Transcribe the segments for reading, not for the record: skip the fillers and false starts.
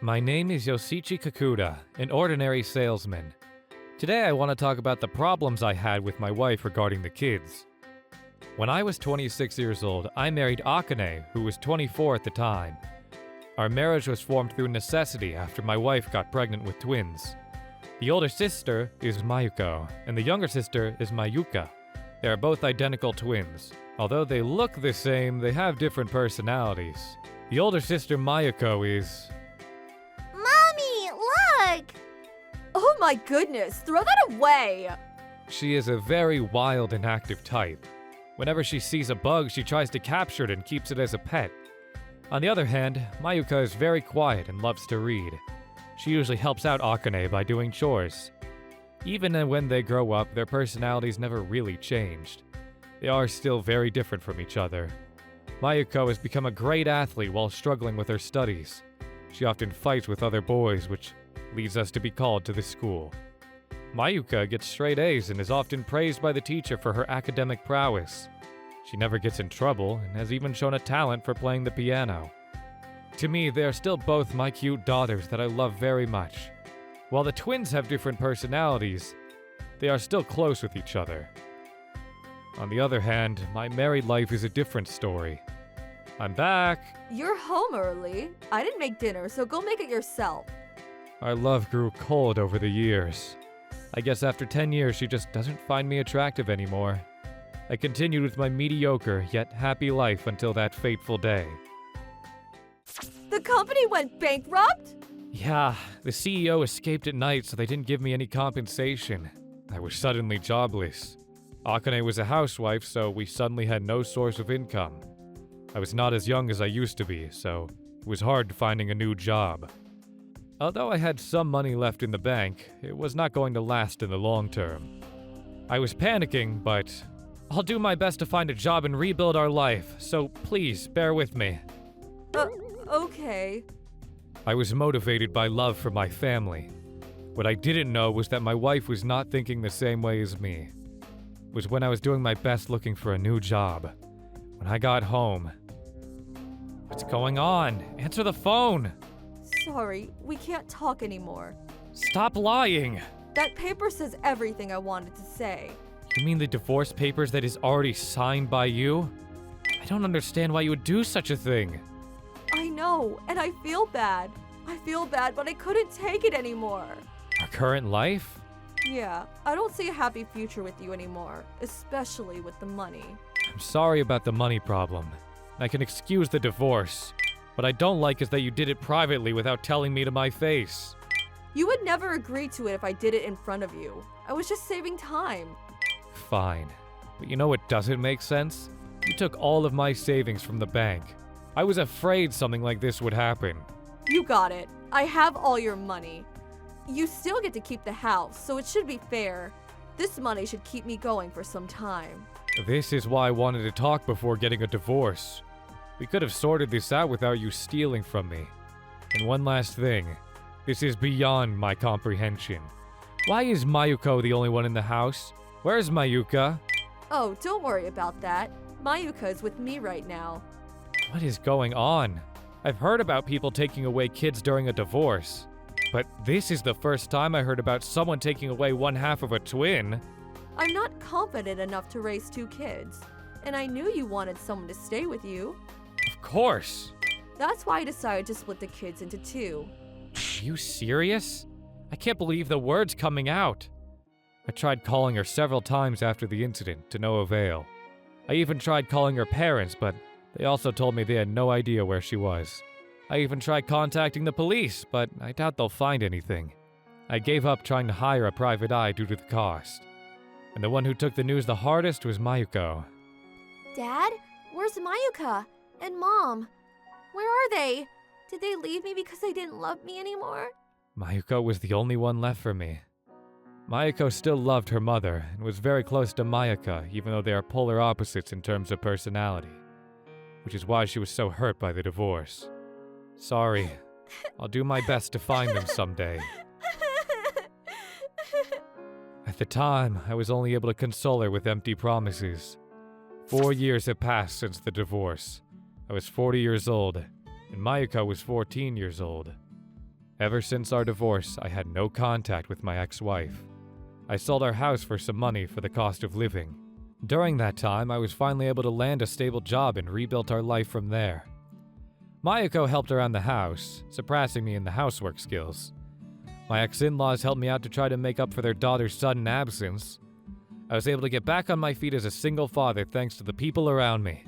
My name is Yoshichi Kakuda, an ordinary salesman. Today I want to talk about the problems I had with my wife regarding the kids. When I was 26 years old, I married Akane, who was 24 at the time. Our marriage was formed through necessity after my wife got pregnant with twins. The older sister is Mayuko, and the younger sister is Mayuka. They are both identical twins. Although they look the same, they have different personalities. The older sister Mayuko is... Mommy, look! Oh my goodness, throw that away! She is a very wild and active type. Whenever she sees a bug, she tries to capture it and keeps it as a pet. On the other hand, Mayuka is very quiet and loves to read. She usually helps out Akane by doing chores. Even when they grow up, their personalities never really changed. They are still very different from each other. Mayuko has become a great athlete while struggling with her studies. She often fights with other boys, which leads us to be called to the school. Mayuka gets straight A's and is often praised by the teacher for her academic prowess. She never gets in trouble and has even shown a talent for playing the piano. To me, they are still both my cute daughters that I love very much. While the twins have different personalities, they are still close with each other. On the other hand, my married life is a different story. I'm back! You're home early. I didn't make dinner, so go make it yourself. Our love grew cold over the years. I guess after 10 years, she just doesn't find me attractive anymore. I continued with my mediocre yet happy life until that fateful day. The company went bankrupt? Yeah, the CEO escaped at night, so they didn't give me any compensation. I was suddenly jobless. Akane was a housewife, so we suddenly had no source of income. I was not as young as I used to be, so it was hard finding a new job. Although I had some money left in the bank, it was not going to last in the long term. I was panicking, but I'll do my best to find a job and rebuild our life, so please bear with me. Okay. I was motivated by love for my family. What I didn't know was that my wife was not thinking the same way as me. It was when I was doing my best looking for a new job. When I got home... What's going on? Answer the phone! Sorry, we can't talk anymore. Stop lying! That paper says everything I wanted to say. You mean the divorce papers that is already signed by you? I don't understand why you would do such a thing. I know, and I feel bad. I feel bad, but I couldn't take it anymore. Our current life? Yeah, I don't see a happy future with you anymore, especially with the money. I'm sorry about the money problem. I can excuse the divorce. What I don't like is that you did it privately without telling me to my face. You would never agree to it if I did it in front of you. I was just saving time. Fine. But you know what doesn't make sense? You took all of my savings from the bank. I was afraid something like this would happen. You got it. I have all your money. You still get to keep the house, so it should be fair. This money should keep me going for some time. This is why I wanted to talk before getting a divorce. We could have sorted this out without you stealing from me. And one last thing. This is beyond my comprehension. Why is Mayuko the only one in the house? Where's Mayuka? Oh, don't worry about that. Mayuka is with me right now. What is going on? I've heard about people taking away kids during a divorce. But this is the first time I heard about someone taking away one half of a twin. I'm not confident enough to raise two kids, and I knew you wanted someone to stay with you. Of course. That's why I decided to split the kids into two. Are you serious? I can't believe the words coming out. I tried calling her several times after the incident, to no avail. I even tried calling her parents, but they also told me they had no idea where she was. I even tried contacting the police, but I doubt they'll find anything. I gave up trying to hire a private eye due to the cost. And the one who took the news the hardest was Mayuko. Dad, where's Mayuka? And Mom? Where are they? Did they leave me because they didn't love me anymore? Mayuko was the only one left for me. Mayuko still loved her mother and was very close to Mayuka, even though they are polar opposites in terms of personality. Which is why she was so hurt by the divorce. Sorry. I'll do my best to find them someday. At the time, I was only able to console her with empty promises. 4 years have passed since the divorce. I was 40 years old, and Mayuka was 14 years old. Ever since our divorce, I had no contact with my ex-wife. I sold our house for some money for the cost of living. During that time, I was finally able to land a stable job and rebuilt our life from there. Mayuko helped around the house, surpassing me in the housework skills. My ex-in-laws helped me out to try to make up for their daughter's sudden absence. I was able to get back on my feet as a single father thanks to the people around me.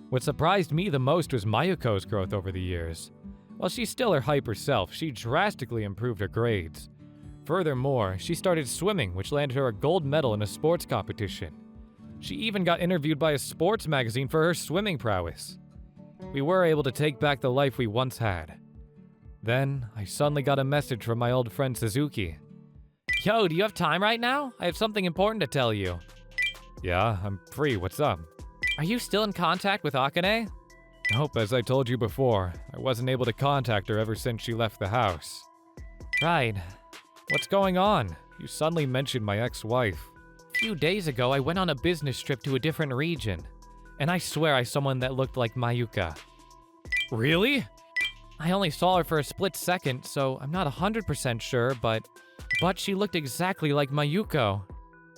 What surprised me the most was Mayuko's growth over the years. While she's still her hyper self, she drastically improved her grades. Furthermore, she started swimming, which landed her a gold medal in a sports competition. She even got interviewed by a sports magazine for her swimming prowess. We were able to take back the life we once had. Then, I suddenly got a message from my old friend Suzuki. Yo, do you have time right now? I have something important to tell you. Yeah, I'm free. What's up? Are you still in contact with Akane? Nope, as I told you before, I wasn't able to contact her ever since she left the house. Right. What's going on? You suddenly mentioned my ex-wife. A few days ago, I went on a business trip to a different region, and I swear I saw someone that looked like Mayuka. Really? I only saw her for a split second, so I'm not 100% sure, but she looked exactly like Mayuko.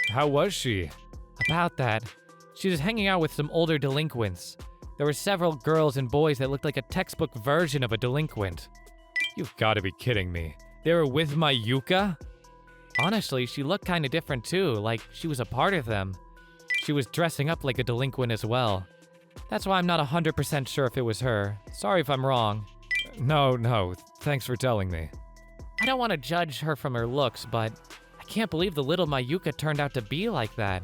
How was she? About that, she was hanging out with some older delinquents. There were several girls and boys that looked like a textbook version of a delinquent. You've got to be kidding me. They were with Mayuka? Honestly, she looked kinda different too, like she was a part of them. She was dressing up like a delinquent as well. That's why I'm not 100% sure if it was her. Sorry if I'm wrong. No, thanks for telling me. I don't want to judge her from her looks, but I can't believe the little Mayuka turned out to be like that.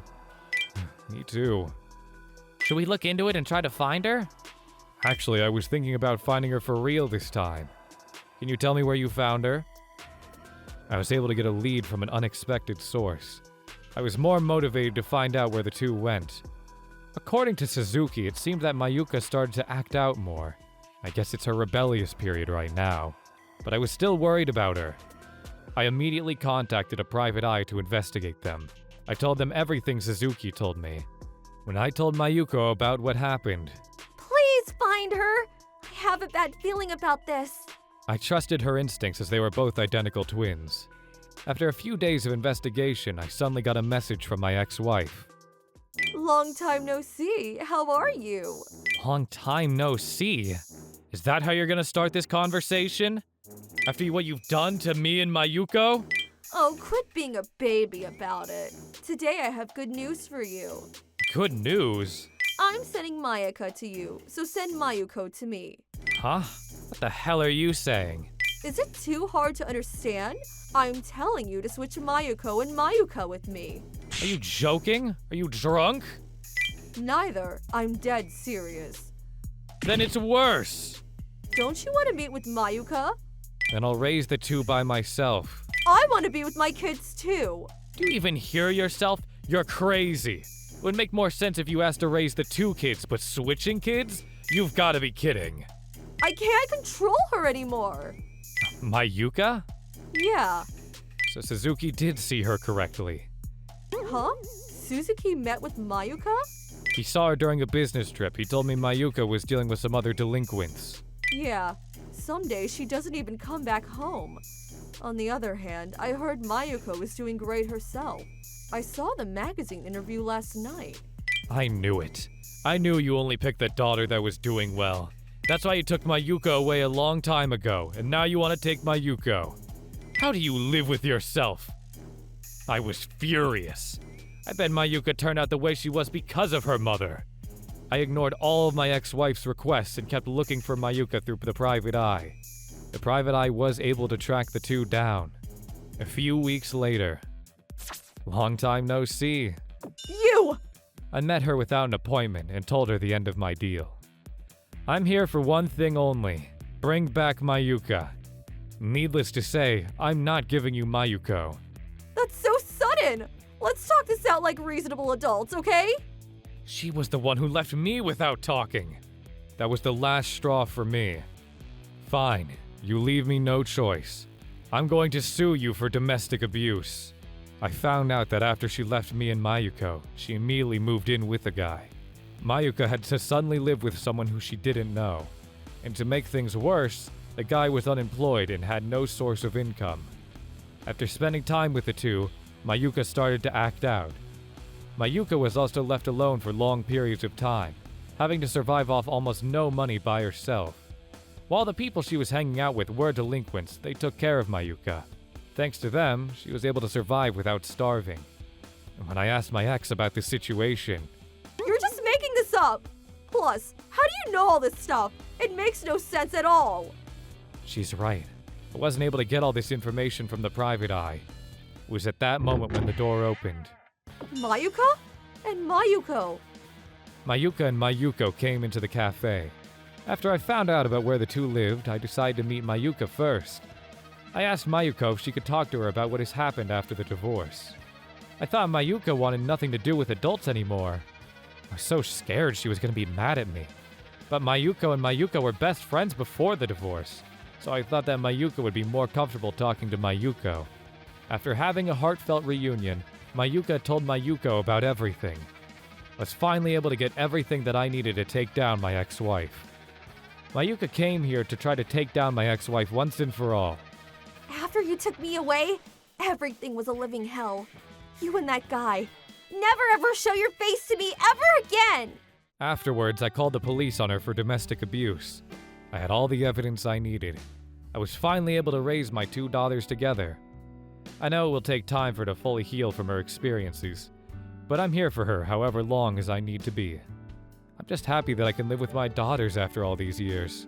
Me too. Should we look into it and try to find her? Actually, I was thinking about finding her for real this time. Can you tell me where you found her? I was able to get a lead from an unexpected source. I was more motivated to find out where the two went. According to Suzuki, it seemed that Mayuka started to act out more. I guess it's her rebellious period right now. But I was still worried about her. I immediately contacted a private eye to investigate them. I told them everything Suzuki told me. When I told Mayuko about what happened, Please find her! I have a bad feeling about this. I trusted her instincts as they were both identical twins. After a few days of investigation, I suddenly got a message from my ex-wife. Long time no see. How are you? Long time no see? Is that how you're gonna start this conversation? After what you've done to me and Mayuko? Oh, quit being a baby about it. Today I have good news for you. Good news? I'm sending Mayuka to you, so send Mayuko to me. Huh? What the hell are you saying? Is it too hard to understand? I'm telling you to switch Mayuko and Mayuka with me. Are you joking? Are you drunk? Neither. I'm dead serious. Then it's worse. Don't you want to meet with Mayuka? Then I'll raise the two by myself. I want to be with my kids too. Do you even hear yourself? You're crazy. It would make more sense if you asked to raise the two kids, but switching kids? You've got to be kidding. I can't control her anymore. Mayuka? Yeah. So Suzuki did see her correctly. Huh? Suzuki met with Mayuka? He saw her during a business trip. He told me Mayuka was dealing with some other delinquents. Yeah. Some days she doesn't even come back home. On the other hand, I heard Mayuko was doing great herself. I saw the magazine interview last night. I knew it. I knew you only picked the daughter that was doing well. That's why you took Mayuko away a long time ago, and now you want to take Mayuko. How do you live with yourself? I was furious. I bet Mayuka turned out the way she was because of her mother. I ignored all of my ex-wife's requests and kept looking for Mayuka through the private eye. The private eye was able to track the two down. A few weeks later. Long time no see. You! I met her without an appointment and told her the end of my deal. I'm here for one thing only. Bring back Mayuka. Needless to say, I'm not giving you Mayuko. That's so sudden! Let's talk this out like reasonable adults, okay? She was the one who left me without talking. That was the last straw for me. Fine, you leave me no choice. I'm going to sue you for domestic abuse. I found out that after she left me and Mayuko, she immediately moved in with a guy. Mayuka had to suddenly live with someone who she didn't know. And to make things worse, they The guy was unemployed and had no source of income. After spending time with the two, Mayuka started to act out. Mayuka was also left alone for long periods of time, having to survive off almost no money by herself. While the people she was hanging out with were delinquents, they took care of Mayuka. Thanks to them, she was able to survive without starving. And when I asked my ex about the situation, You're just making this up! Plus, how do you know all this stuff? It makes no sense at all! she's right. I wasn't able to get all this information from the private eye. It was at that moment when the door opened. Mayuka? And Mayuko? Mayuka and Mayuko came into the cafe. After I found out about where the two lived, I decided to meet Mayuka first. I asked Mayuko if she could talk to her about what has happened after the divorce. I thought Mayuka wanted nothing to do with adults anymore. I was so scared she was going to be mad at me. But Mayuko and Mayuka were best friends before the divorce, so I thought that Mayuka would be more comfortable talking to Mayuko. After having a heartfelt reunion, Mayuka told Mayuko about everything. I was finally able to get everything that I needed to take down my ex-wife. Mayuka came here to try to take down my ex-wife once and for all. After you took me away, everything was a living hell. You and that guy. Never ever show your face to me ever again! Afterwards, I called the police on her for domestic abuse. I had all the evidence I needed. I was finally able to raise my two daughters together. I know it will take time for her to fully heal from her experiences, but I'm here for her however long as I need to be. I'm just happy that I can live with my daughters after all these years.